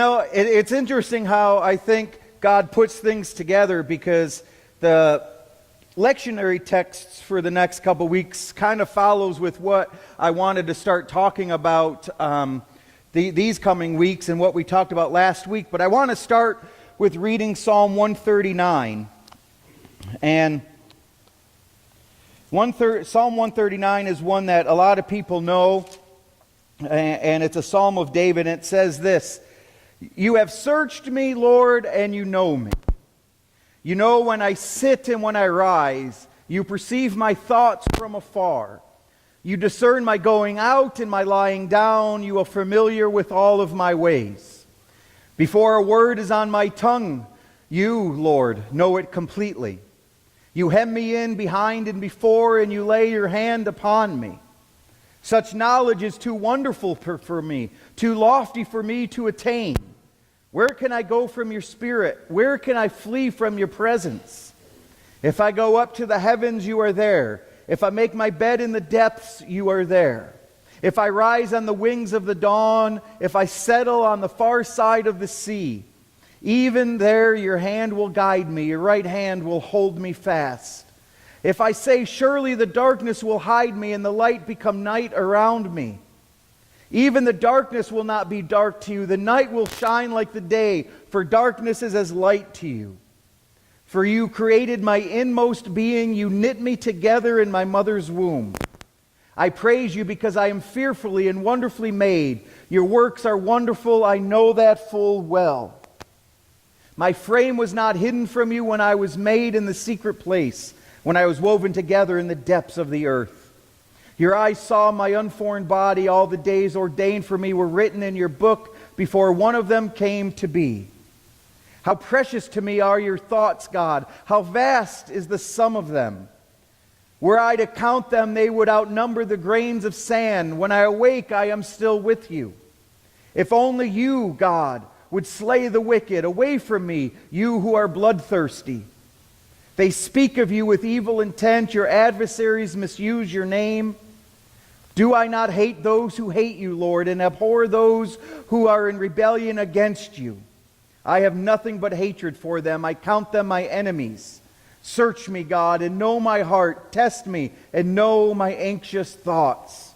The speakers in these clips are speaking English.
It's interesting how I think God puts things together, because the lectionary texts for the next couple weeks kind of follows with what I wanted to start talking about these coming weeks and what we talked about last week. But I want to start with reading Psalm 139. And Psalm 139 is one that a lot of people know, and it's a psalm of David, and it says this: "You have searched me, Lord, and you know me. You know when I sit and when I rise. You perceive my thoughts from afar. You discern my going out and my lying down. You are familiar with all of my ways. Before a word is on my tongue, you, Lord, know it completely. You hem me in behind and before, and you lay your hand upon me. Such knowledge is too wonderful for me, too lofty for me to attain. Where can I go from your spirit? Where can I flee from your presence? If I go up to the heavens, you are there. If I make my bed in the depths, you are there. If I rise on the wings of the dawn, if I settle on the far side of the sea, even there your hand will guide me, your right hand will hold me fast. If I say, surely the darkness will hide me and the light become night around me, even the darkness will not be dark to you. The night will shine like the day, for darkness is as light to you. For you created my inmost being. You knit me together in my mother's womb. I praise you because I am fearfully and wonderfully made. Your works are wonderful. I know that full well. My frame was not hidden from you when I was made in the secret place, when I was woven together in the depths of the earth. Your eyes saw my unformed body. All the days ordained for me were written in your book before one of them came to be. How precious to me are your thoughts, God. How vast is the sum of them. Were I to count them, they would outnumber the grains of sand. When I awake, I am still with you. If only you, God, would slay the wicked. Away from me, you who are bloodthirsty. They speak of you with evil intent. Your adversaries misuse your name. Do I not hate those who hate you, Lord, and abhor those who are in rebellion against you? I have nothing but hatred for them. I count them my enemies. Search me, God, and know my heart. Test me and know my anxious thoughts.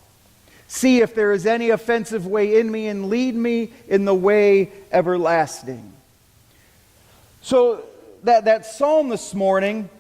See if there is any offensive way in me, and lead me in the way everlasting." So that psalm this morning,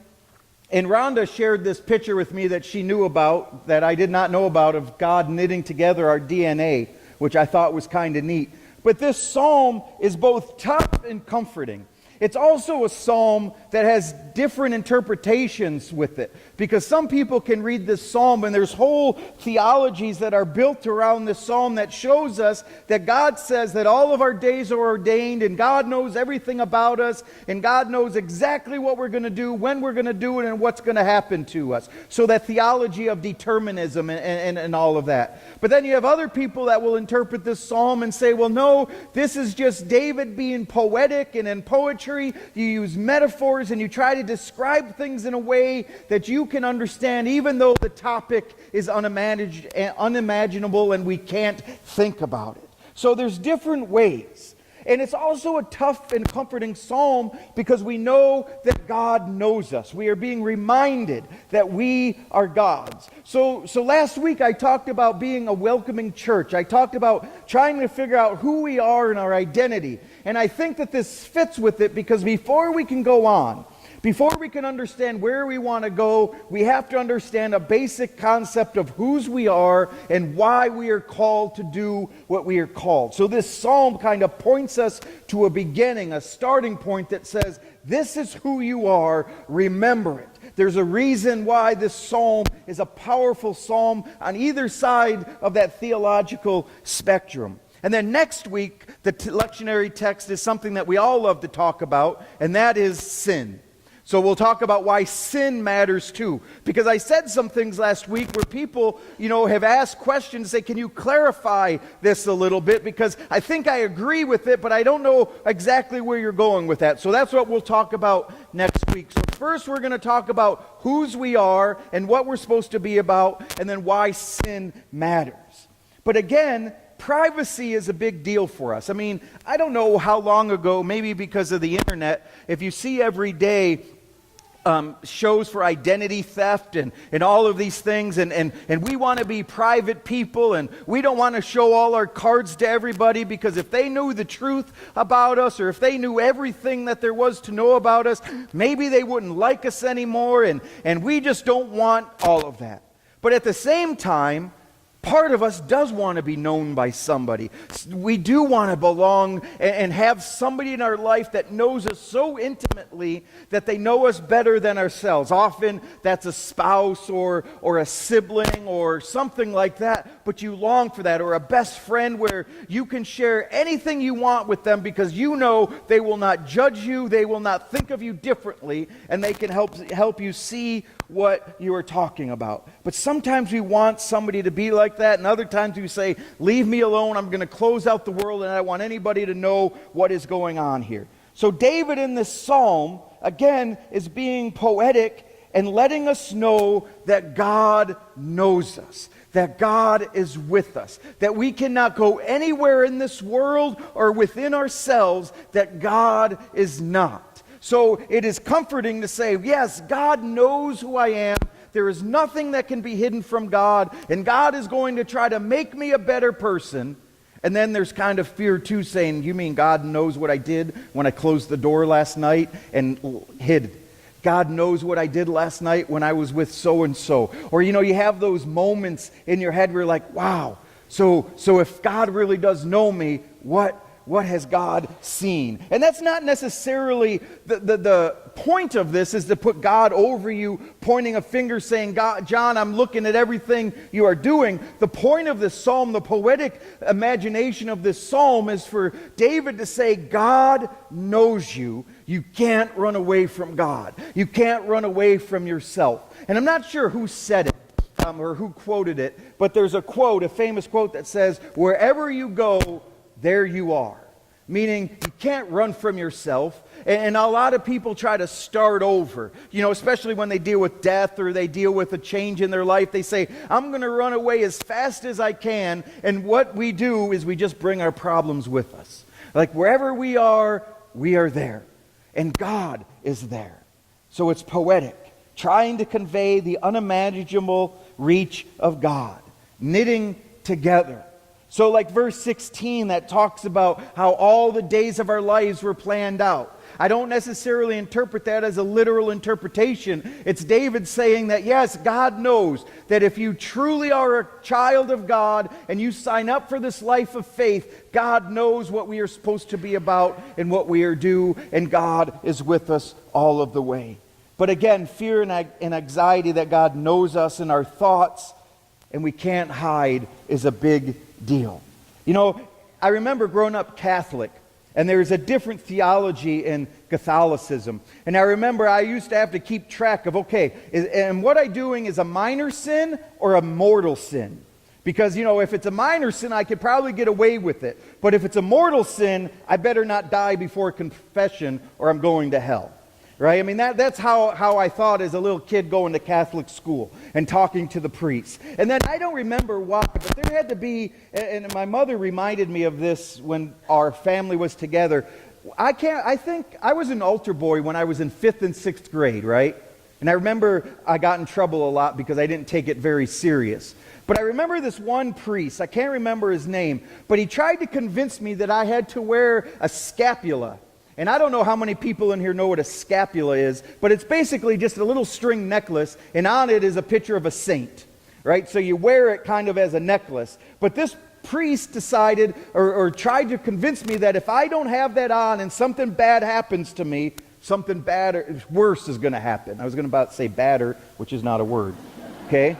and Rhonda shared this picture with me that she knew about, that I did not know about, of God knitting together our DNA, which I thought was kind of neat. But this psalm is both tough and comforting. It's also a psalm that has different interpretations with it, because some people can read this psalm and there's whole theologies that are built around this psalm that shows us that God says that all of our days are ordained, and God knows everything about us, and God knows exactly what we're going to do, when we're going to do it, and what's going to happen to us. So that theology of determinism and all of that. But then you have other people that will interpret this psalm and say, well, no, this is just David being poetic, and in poetry you use metaphors and you try to describe things in a way that you can understand, even though the topic is unimaginable and we can't think about it. So there's different ways. And it's also a tough and comforting psalm because we know that God knows us. We are being reminded that we are God's. So last week I talked about being a welcoming church. I talked about trying to figure out who we are and our identity. And I think that this fits with it, because before we can go on, before we can understand where we want to go, we have to understand a basic concept of whose we are and why we are called to do what we are called. So this psalm kind of points us to a beginning, a starting point that says, this is who you are, remember it. There's a reason why this psalm is a powerful psalm on either side of that theological spectrum. And then next week, the lectionary text is something that we all love to talk about, and that is sin. So we'll talk about why sin matters too. Because I said some things last week where people, have asked questions, say, can you clarify this a little bit? Because I think I agree with it, but I don't know exactly where you're going with that. So that's what we'll talk about next week. So first we're going to talk about whose we are and what we're supposed to be about, and then why sin matters. But again, privacy is a big deal for us. I mean, I don't know how long ago, maybe because of the internet, if you see every day shows for identity theft and all of these things, and we want to be private people, and we don't want to show all our cards to everybody, because if they knew the truth about us, or if they knew everything that there was to know about us, maybe they wouldn't like us anymore, and we just don't want all of that. But at the same time, part of us does want to be known by somebody. We do want to belong and have somebody in our life that knows us so intimately that they know us better than ourselves. Often that's a spouse or a sibling or something like that, but you long for that. Or a best friend where you can share anything you want with them because you know they will not judge you, they will not think of you differently, and they can help you see what you are talking about. But sometimes we want somebody to be like that, and other times we say, leave me alone, I'm going to close out the world, and I don't want anybody to know what is going on here. So David in this psalm, again, is being poetic and letting us know that God knows us, that God is with us, that we cannot go anywhere in this world or within ourselves that God is not. So it is comforting to say, yes, God knows who I am. There is nothing that can be hidden from God, and God is going to try to make me a better person. And then there's kind of fear too, saying, you mean God knows what I did when I closed the door last night and hid? God knows what I did last night when I was with so-and-so. Or, you have those moments in your head where you're like, wow, so if God really does know me, what has God seen? And that's not necessarily the point of this, is to put God over you, pointing a finger saying, God, John, I'm looking at everything you are doing. The point of this psalm, the poetic imagination of this psalm, is for David to say, God knows you. You can't run away from God. You can't run away from yourself. And I'm not sure who said it, or who quoted it, but there's a quote, a famous quote that says, wherever you go, there you are. Meaning you can't run from yourself. And a lot of people try to start over, especially when they deal with death or they deal with a change in their life. They say, I'm going to run away as fast as I can. And what we do is we just bring our problems with us. Like wherever we are there. And God is there. So it's poetic, trying to convey the unimaginable reach of God, knitting together. So like verse 16 that talks about how all the days of our lives were planned out. I don't necessarily interpret that as a literal interpretation. It's David saying that, yes, God knows that if you truly are a child of God and you sign up for this life of faith, God knows what we are supposed to be about and what we are due, and God is with us all of the way. But again, fear and anxiety that God knows us in our thoughts and we can't hide is a big deal. I remember growing up Catholic, and there's a different theology in Catholicism. And I remember I used to have to keep track of, and what I'm doing is a minor sin or a mortal sin? Because, if it's a minor sin, I could probably get away with it. But if it's a mortal sin, I better not die before confession or I'm going to hell. Right? I mean, that's how I thought as a little kid going to Catholic school and talking to the priests. And then I don't remember why, but there had to be, and my mother reminded me of this when our family was together. I think I was an altar boy when I was in 5th and 6th grade, right? And I remember I got in trouble a lot because I didn't take it very serious. But I remember this one priest, I can't remember his name, but he tried to convince me that I had to wear a scapula. And I don't know how many people in here know what a scapula is, but it's basically just a little string necklace, and on it is a picture of a saint, right? So you wear it kind of as a necklace. But this priest decided or tried to convince me that if I don't have that on and something bad happens to me, something bad or worse is going to happen. I was going to about say badder, which is not a word, okay?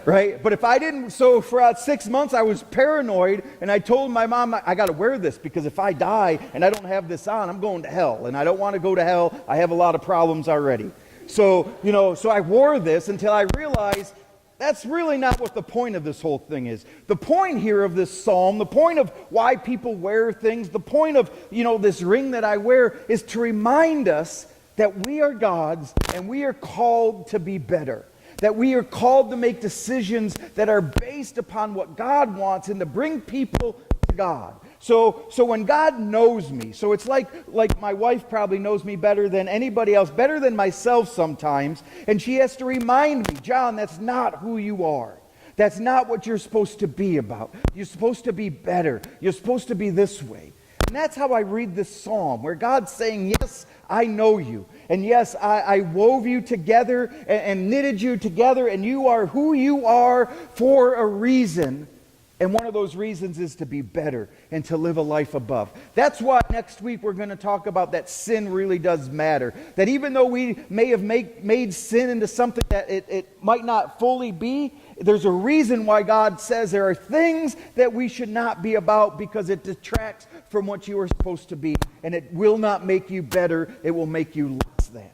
Right? But if I didn't, so for about 6 months I was paranoid, and I told my mom, I got to wear this because if I die and I don't have this on, I'm going to hell, and I don't want to go to hell. I have a lot of problems already. So, so I wore this until I realized that's really not what the point of this whole thing is. The point here of this psalm, the point of why people wear things, the point of, this ring that I wear is to remind us that we are God's and we are called to be better. that we are called to make decisions that are based upon what God wants and to bring people to God. So when God knows me, so it's like my wife probably knows me better than anybody else, better than myself sometimes, and she has to remind me, John, that's not who you are. That's not what you're supposed to be about. You're supposed to be better. You're supposed to be this way. And that's how I read this psalm, where God's saying, yes, I know you. And yes, I wove you together and knitted you together, and you are who you are for a reason. And one of those reasons is to be better and to live a life above. That's why next week we're going to talk about that sin really does matter. That even though we may have made sin into something that it might not fully be, there's a reason why God says there are things that we should not be about, because it detracts from what you are supposed to be. And it will not make you better. It will make you less than.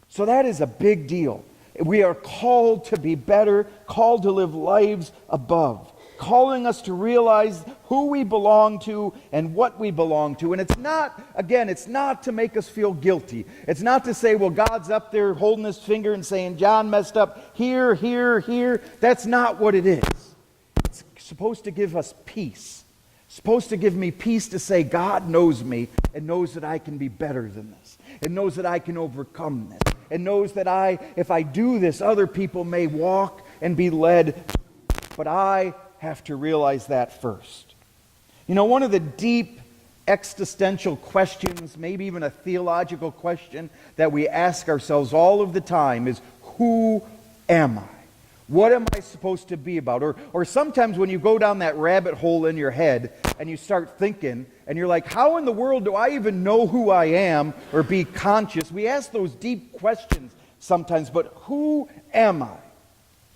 So that is a big deal. We are called to be better, called to live lives above, calling us to realize who we belong to and what we belong to. And it's not, again, it's not to make us feel guilty. It's not to say, well, God's up there holding his finger and saying, John messed up here, here, here. That's not what it is. It's supposed to give us peace. It's supposed to give me peace to say, God knows me and knows that I can be better than this, and knows that I can overcome this, and knows that if I do this, other people may walk and be led, but I have to realize that first. You know, one of the deep existential questions, maybe even a theological question that we ask ourselves all of the time is, who am I? What am I supposed to be about? Or sometimes when you go down that rabbit hole in your head and you start thinking and you're like, how in the world do I even know who I am or be conscious? We ask those deep questions sometimes, but who am I?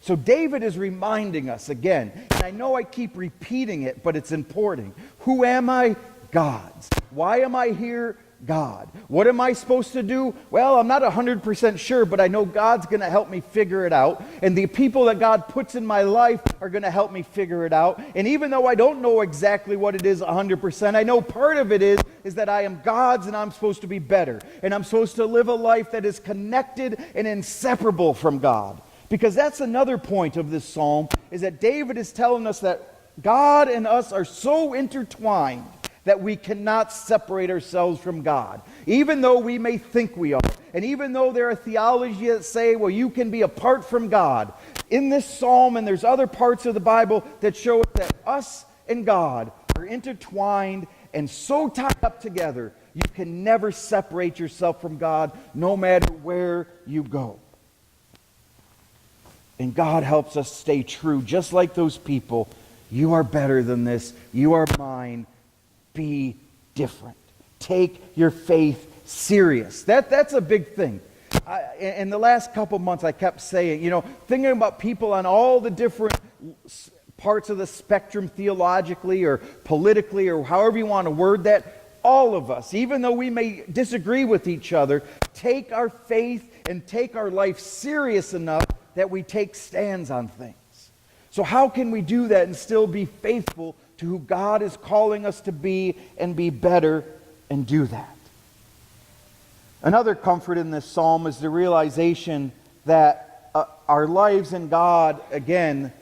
So David is reminding us again, and I know I keep repeating it, but it's important. Who am I? God's. Why am I here? God. What am I supposed to do? Well, I'm not 100% sure, but I know God's going to help me figure it out. And the people that God puts in my life are going to help me figure it out. And even though I don't know exactly what it is 100%, I know part of it is that I am God's and I'm supposed to be better. And I'm supposed to live a life that is connected and inseparable from God. Because that's another point of this psalm, is that David is telling us that God and us are so intertwined that we cannot separate ourselves from God. Even though we may think we are, and even though there are theologies that say, well, you can be apart from God, in this psalm, and there's other parts of the Bible that show us that us and God are intertwined and so tied up together, you can never separate yourself from God, no matter where you go. And God helps us stay true, just like those people. You are better than this. You are mine. Be different. Take your faith serious. That's a big thing. In the last couple months, I kept saying, thinking about people on all the different parts of the spectrum theologically or politically or however you want to word that, all of us, even though we may disagree with each other, take our faith and take our life serious enough that we take stands on things. So how can we do that and still be faithful to who God is calling us to be and be better and do that? Another comfort in this psalm is the realization that our lives in God, again,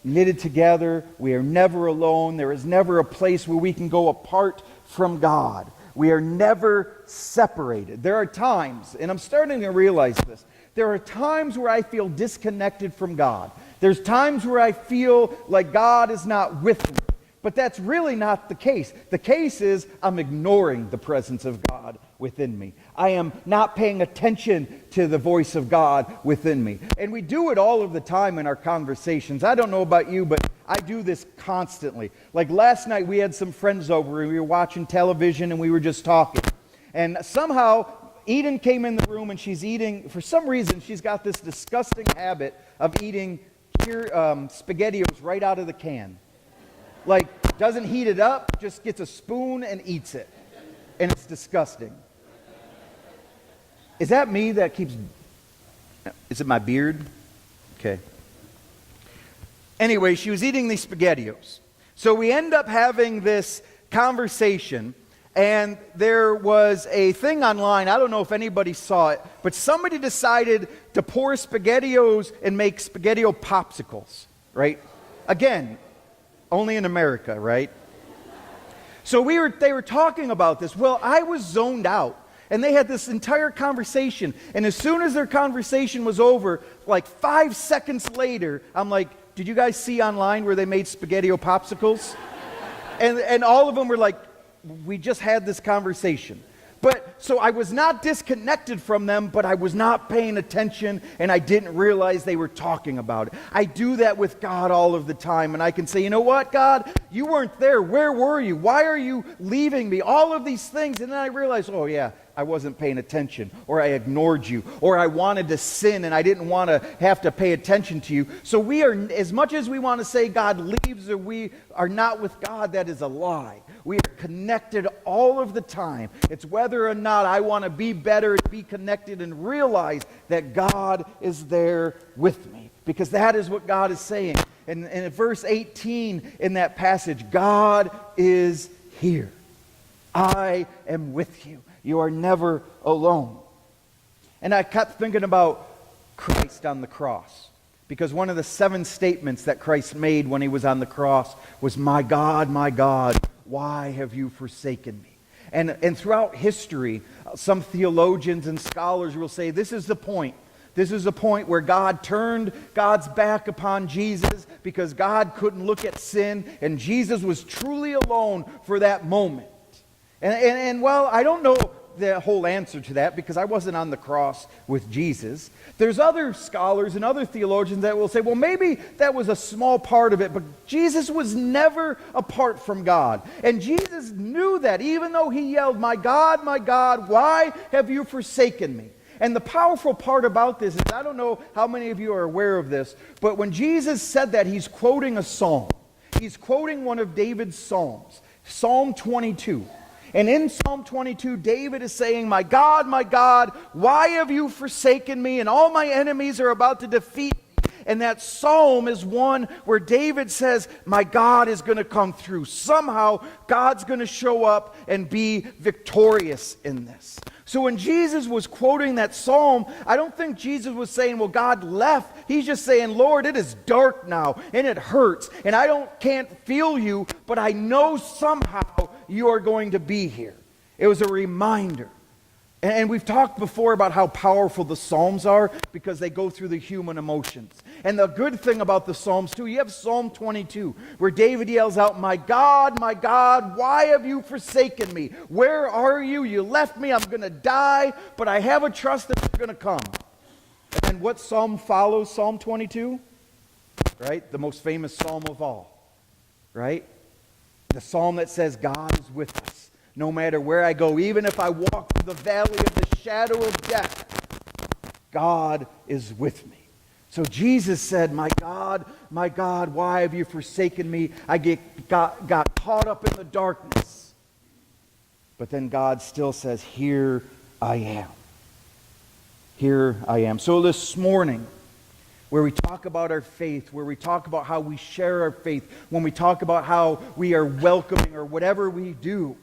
knitted together. We are never alone. There is never a place where we can go apart from God. We are never separated. There are times, and I'm starting to realize this, there are times where I feel disconnected from God. There's times where I feel like God is not with me. But that's really not the case. The case is I'm ignoring the presence of God within me. I am not paying attention to the voice of God within me. And we do it all of the time in our conversations. I don't know about you, but I do this constantly. Like last night we had some friends over and we were watching television and we were just talking. And somehow Eden came in the room and she's eating, for some reason she's got this disgusting habit of eating SpaghettiOs right out of the can. Like, doesn't heat it up, just gets a spoon and eats it. And it's disgusting. Is that me that keeps... Is it my beard? Okay. Anyway, she was eating these SpaghettiOs. So we end up having this conversation, And there was a thing online, I don't know if anybody saw it, but somebody decided to pour SpaghettiOs and make SpaghettiO popsicles, right? Again, only in America, right? So they were talking about this. Well, I was zoned out. And they had this entire conversation. And as soon as their conversation was over, like 5 seconds later, I'm like, did you guys see online where they made SpaghettiO popsicles? And all of them were like, we just had this conversation. But so I was not disconnected from them, but I was not paying attention, and I didn't realize they were talking about it. I do that with God all of the time, and I can say, you know what, God, you weren't there. Where were you? Why are you leaving me? All of these things. And then I realized, oh yeah, I wasn't paying attention, or I ignored you, or I wanted to sin and I didn't want to have to pay attention to you. So we are, as much as we want to say God leaves or we are not with God, that is a lie. We are connected all of the time. It's whether or not I want to be better and be connected and realize that God is there with me. Because that is what God is saying. And in verse 18 in that passage, God is here. I am with you. You are never alone. And I kept thinking about Christ on the cross. Because one of the 7 statements that Christ made when he was on the cross was, my God, why have you forsaken me? And throughout history, some theologians and scholars will say this is the point. This is the point where God turned God's back upon Jesus because God couldn't look at sin, and Jesus was truly alone for that moment. And well, I don't know the whole answer to that because I wasn't on the cross with Jesus. There's other scholars and other theologians that will say, well, maybe that was a small part of it, but Jesus was never apart from God. And Jesus knew that even though he yelled, my God, why have you forsaken me? And the powerful part about this is, I don't know how many of you are aware of this, but when Jesus said that, he's quoting a psalm. He's quoting one of David's psalms, Psalm 22. And in Psalm 22, David is saying, my God, why have you forsaken me? And all my enemies are about to defeat me. And that psalm is one where David says, my God is going to come through. Somehow, God's going to show up and be victorious in this. So when Jesus was quoting that psalm, I don't think Jesus was saying, well, God left. He's just saying, Lord, it is dark now, and it hurts, and I can't feel you, but I know somehow you are going to be here. It was a reminder. And we've talked before about how powerful the Psalms are because they go through the human emotions. And the good thing about the Psalms too, you have Psalm 22 where David yells out, my God, why have you forsaken me? Where are you? You left me. I'm going to die, but I have a trust that you're going to come. And what psalm follows Psalm 22? Right? The most famous psalm of all. Right? The psalm that says God is with us. No matter where I go, even if I walk through the valley of the shadow of death, God is with me. So Jesus said, my God, why have you forsaken me? I got caught up in the darkness. But then God still says, here I am. Here I am. So this morning, where we talk about our faith, where we talk about how we share our faith, when we talk about how we are welcoming or whatever we do,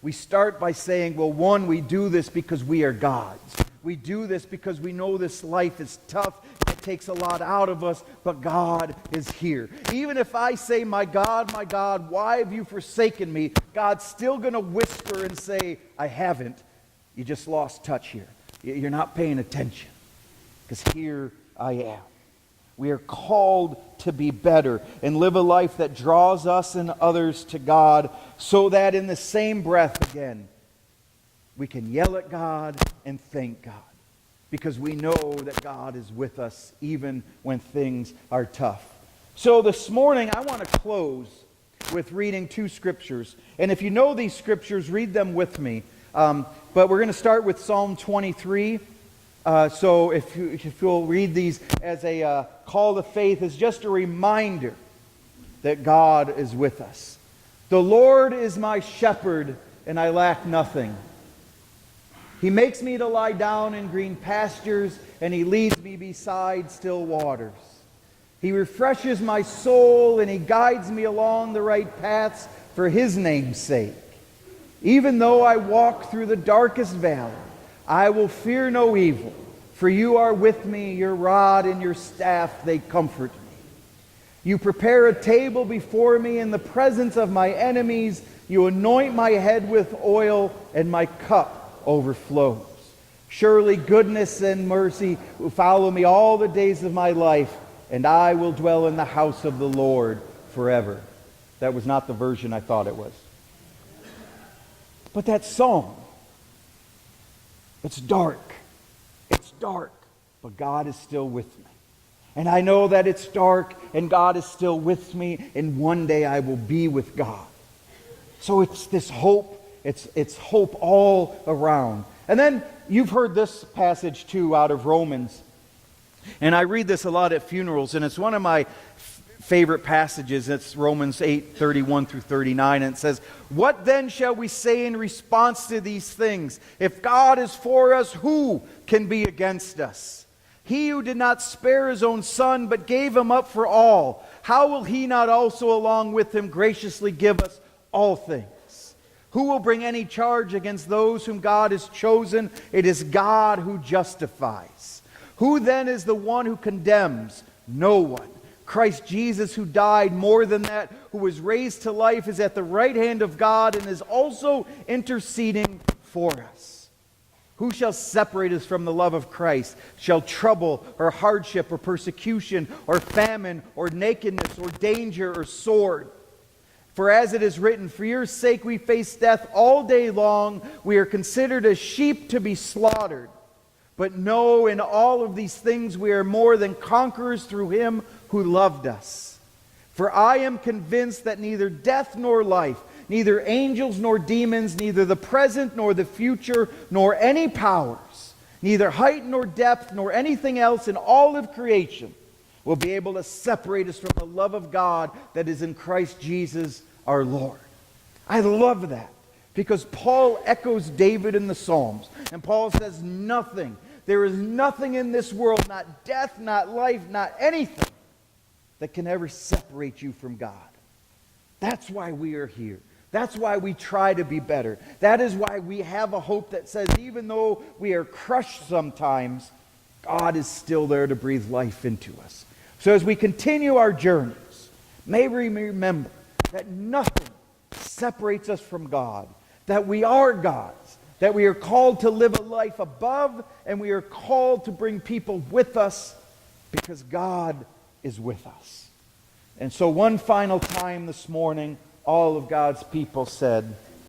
we start by saying, well, one, we do this because we are God's. We do this because we know this life is tough. It takes a lot out of us, but God is here. Even if I say, my God, why have you forsaken me? God's still going to whisper and say, I haven't. You just lost touch here. You're not paying attention. Because here I am. We are called to be better and live a life that draws us and others to God so that in the same breath again, we can yell at God and thank God because we know that God is with us even when things are tough. So this morning I want to close with reading 2 scriptures. And if you know these scriptures, read them with me. But we're going to start with Psalm 23. So if you'll read these as a call to faith, as just a reminder that God is with us. The Lord is my shepherd, and I lack nothing. He makes me to lie down in green pastures, and he leads me beside still waters. He refreshes my soul, and he guides me along the right paths for his name's sake. Even though I walk through the darkest valley, I will fear no evil, for you are with me, your rod and your staff, they comfort me. You prepare a table before me in the presence of my enemies. You anoint my head with oil, and my cup overflows. Surely goodness and mercy will follow me all the days of my life, and I will dwell in the house of the Lord forever. That was not the version I thought it was. But that song, it's dark. It's dark, but God is still with me. And I know that it's dark and God is still with me, and one day I will be with God. So it's this hope, it's hope all around. And then you've heard this passage too out of Romans. And I read this a lot at funerals, and it's one of my favorite passages. It's Romans 8:31 through 39, and it says, "What then shall we say in response to these things? If God is for us, who can be against us? He who did not spare his own Son, but gave him up for all, how will he not also along with him graciously give us all things? Who will bring any charge against those whom God has chosen? It is God who justifies. Who then is the one who condemns? No one. Christ Jesus, who died, more than that, who was raised to life, is at the right hand of God and is also interceding for us. Who shall separate us from the love of Christ? Shall trouble or hardship or persecution or famine or nakedness or danger or sword? For as it is written, for your sake we face death all day long. We are considered as sheep to be slaughtered. But no, in all of these things we are more than conquerors through him who loved us. For I am convinced that neither death nor life, neither angels nor demons, neither the present nor the future, nor any powers, neither height nor depth, nor anything else in all of creation will be able to separate us from the love of God that is in Christ Jesus our Lord." I love that, because Paul echoes David in the Psalms. And Paul says, there is nothing in this world, not death, not life, not anything, that can ever separate you from God. That's why we are here. That's why we try to be better. That is why we have a hope that says even though we are crushed sometimes, God is still there to breathe life into us. So as we continue our journeys, may we remember that nothing separates us from God, that we are God's, that we are called to live a life above, and we are called to bring people with us because God is with us. And so one final time this morning, all of God's people said,